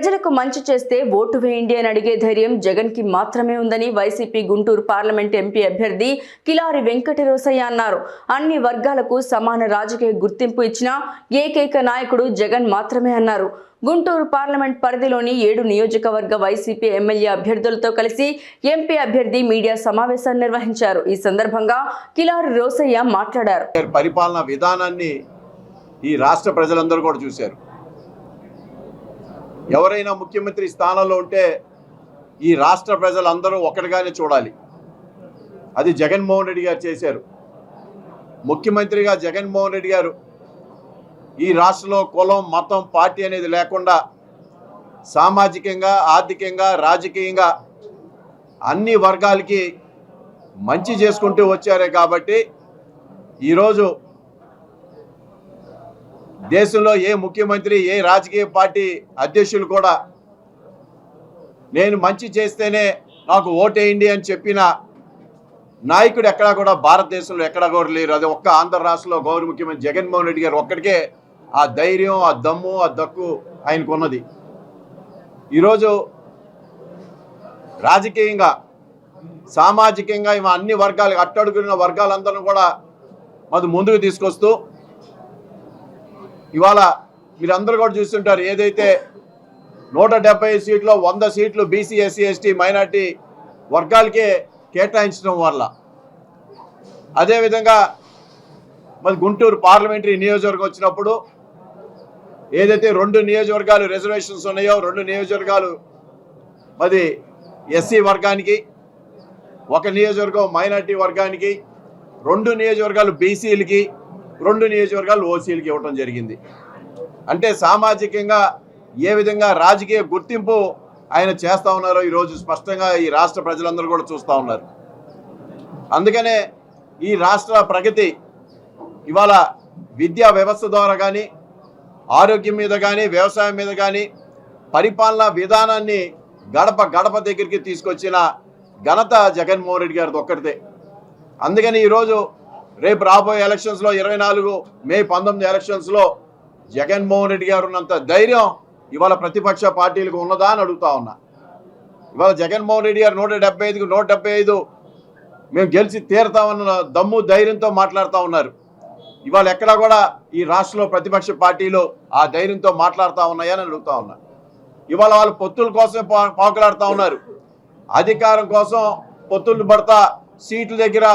ప్రజలకు మంచి చేస్తే ఓటు వేయండి అని అడిగే ధైర్యం జగన్ కి మాత్రమే ఉందని వైసీపీ గుంటూరు పార్లమెంట్ ఎంపీ అభ్యర్థి కిలారి వెంకట రోసయ్య అన్నారు. అన్ని వర్గాలకు సమాన రాజకీయ గుర్తింపు ఇచ్చిన ఏకైక నాయకుడు జగన్ మాత్రమే అన్నారు. గుంటూరు పార్లమెంట్ పరిధిలోని 7 నియోజకవర్గ వైసీపీ ఎమ్మెల్యే అభ్యర్థులతో కలిసి ఎంపీ అభ్యర్థి మీడియా సమావేశాన్ని నిర్వహించారు. ఈ సందర్భంగా కిలారి రోసయ్య మాట్లాడారు. పరిపాలన విధానాన్ని ఈ రాష్ట్ర ప్రజలందరూ కూడా చూశారు. ఎవరైనా ముఖ్యమంత్రి స్థానంలో ఉంటే ఈ రాష్ట్ర ప్రజలందరూ ఒకటిగానే చూడాలి. అది జగన్మోహన్ రెడ్డి గారు చేశారు. ముఖ్యమంత్రిగా జగన్మోహన్ రెడ్డి గారు ఈ రాష్ట్రంలో కులం, మతం, పార్టీ అనేది లేకుండా సామాజికంగా, ఆర్థికంగా, రాజకీయంగా అన్ని వర్గాలకి మంచి చేసుకుంటూ వచ్చారే. కాబట్టి ఈరోజు దేశంలో ఏ ముఖ్యమంత్రి, ఏ రాజకీయ పార్టీ అధ్యక్షులు కూడా నేను మంచి చేస్తేనే నాకు ఓటేయండి అని చెప్పిన నాయకుడు ఎక్కడా కూడా భారతదేశంలో ఎక్కడా కూడా లేరు. అది ఒక్క ఆంధ్ర రాష్ట్రంలో గౌరవ ముఖ్యమంత్రి జగన్మోహన్ రెడ్డి గారు ఒక్కడికే ఆ ధైర్యం, ఆ దమ్ము, ఆ దక్కు ఆయనకు ఉన్నది. ఈరోజు రాజకీయంగా, సామాజికంగా అన్ని వర్గాలు, అట్టడుగున్న వర్గాలందరూ కూడా అది ముందుకు తీసుకొస్తూ ఇవాళ మీరందరూ కూడా చూస్తుంటారు. ఏదైతే 175 సీట్లు 100 సీట్లు బీసీ, ఎస్సీ, ఎస్టీ, మైనార్టీ వర్గాలకే కేటాయించడం వల్ల, అదేవిధంగా మరి గుంటూరు పార్లమెంటరీ నియోజకవర్గం వచ్చినప్పుడు ఏదైతే 2 నియోజకవర్గాలు రిజర్వేషన్స్ ఉన్నాయో, 2 నియోజకవర్గాలు మరి ఎస్సీ వర్గానికి, 1 నియోజకవర్గం మైనార్టీ వర్గానికి, 2 నియోజకవర్గాలు బీసీలకి, 2 నియోజకవర్గాలు ఓసీలకి ఇవ్వడం జరిగింది. అంటే సామాజికంగా ఏ విధంగా రాజకీయ గుర్తింపు ఆయన చేస్తూ ఉన్నారో ఈరోజు స్పష్టంగా ఈ రాష్ట్ర ప్రజలందరూ కూడా చూస్తూ ఉన్నారు. అందుకనే ఈ రాష్ట్ర ప్రగతి ఇవాళ విద్యా వ్యవస్థ ద్వారా కానీ, ఆరోగ్యం మీద కానీ, వ్యవసాయం మీద కానీ పరిపాలనా విధానాన్ని గడప గడప దగ్గరికి తీసుకొచ్చిన ఘనత జగన్మోహన్ రెడ్డి గారిది ఒక్కడితే. అందుకని ఈరోజు రేపు రాబోయే ఎలక్షన్స్లో 24 మే 19 ఎలక్షన్స్లో జగన్మోహన్ రెడ్డి గారు ఉన్నంత ధైర్యం ఇవాళ ప్రతిపక్ష పార్టీలకు ఉన్నదా అని అడుగుతా ఉన్నా. ఇవాళ జగన్మోహన్ రెడ్డి గారు 175కు 175 మేము గెలిచి తీరుతామన్న దమ్ము, ధైర్యంతో మాట్లాడుతూ ఉన్నారు. ఇవాళ ఎక్కడా కూడా ఈ రాష్ట్రంలో ప్రతిపక్ష పార్టీలు ఆ ధైర్యంతో మాట్లాడుతూ ఉన్నాయని అడుగుతా ఉన్నా. ఇవాళ వాళ్ళు పొత్తుల కోసం పాకులాడుతూ ఉన్నారు. అధికారం కోసం పొత్తులు పడతా సీట్ల దగ్గర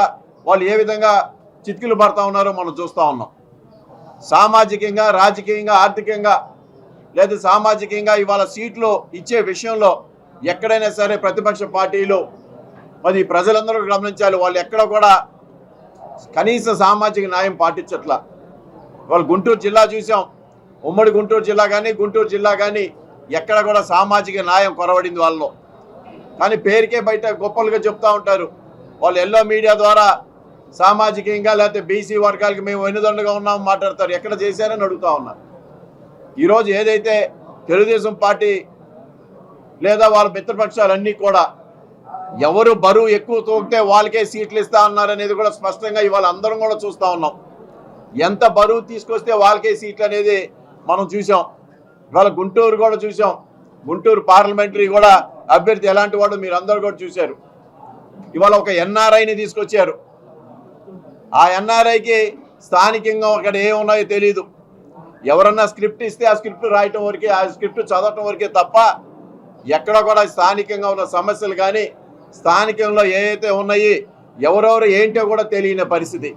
వాళ్ళు ఏ విధంగా చిత్కులు పడతా ఉన్నారో మనం చూస్తూ ఉన్నాం. సామాజికంగా, రాజకీయంగా, ఆర్థికంగా లేదా సామాజికంగా ఇవాళ సీట్లు ఇచ్చే విషయంలో ఎక్కడైనా సరే ప్రతిపక్ష పార్టీలు మరి ప్రజలందరూ గమనించాలి. వాళ్ళు ఎక్కడ కూడా కనీస సామాజిక న్యాయం పాటించట్లా. వాళ్ళు గుంటూరు జిల్లా చూసాం, ఉమ్మడి గుంటూరు జిల్లా కానీ ఎక్కడ కూడా సామాజిక న్యాయం కొరవడింది వాళ్ళలో. కానీ పేరుకే బయట గొప్పలుగా చెప్తూ ఉంటారు. వాళ్ళు ఎల్లో మీడియా ద్వారా సామాజికంగా లేకపోతే బీసీ వర్గాలకి మేము వెన్నుదండగా ఉన్నామని మాట్లాడతారు. ఎక్కడ చేశారని అడుగుతా ఉన్నారు. ఈరోజు ఏదైతే తెలుగుదేశం పార్టీ లేదా వాళ్ళ మిత్రపక్షాలన్నీ కూడా ఎవరు బరువు ఎక్కువ తూగితే వాళ్ళకే సీట్లు ఇస్తా ఉన్నారనేది కూడా స్పష్టంగా ఇవాళ అందరం కూడా చూస్తూ ఉన్నాం. ఎంత బరువు తీసుకొస్తే వాళ్ళకే సీట్లు అనేది మనం చూసాం. ఇవాళ గుంటూరు కూడా చూసాం. గుంటూరు పార్లమెంటరీ కూడా అభ్యర్థి ఎలాంటి వాడు మీరు అందరూ కూడా చూశారు. ఇవాళ ఒక ఎన్ఆర్ఐని తీసుకొచ్చారు. ఆ ఎన్ఆర్ఐకి స్థానికంగా అక్కడ ఏమున్నాయో తెలీదు. ఎవరన్నా స్క్రిప్ట్ ఇస్తే ఆ స్క్రిప్ట్ రాయటం వరకే, ఆ స్క్రిప్ట్ చదవటం వరకే తప్ప ఎక్కడ కూడా స్థానికంగా ఉన్న సమస్యలు కానీ, స్థానికంలో ఏవైతే ఉన్నాయి ఎవరెవరు ఏంటో కూడా తెలియని పరిస్థితి.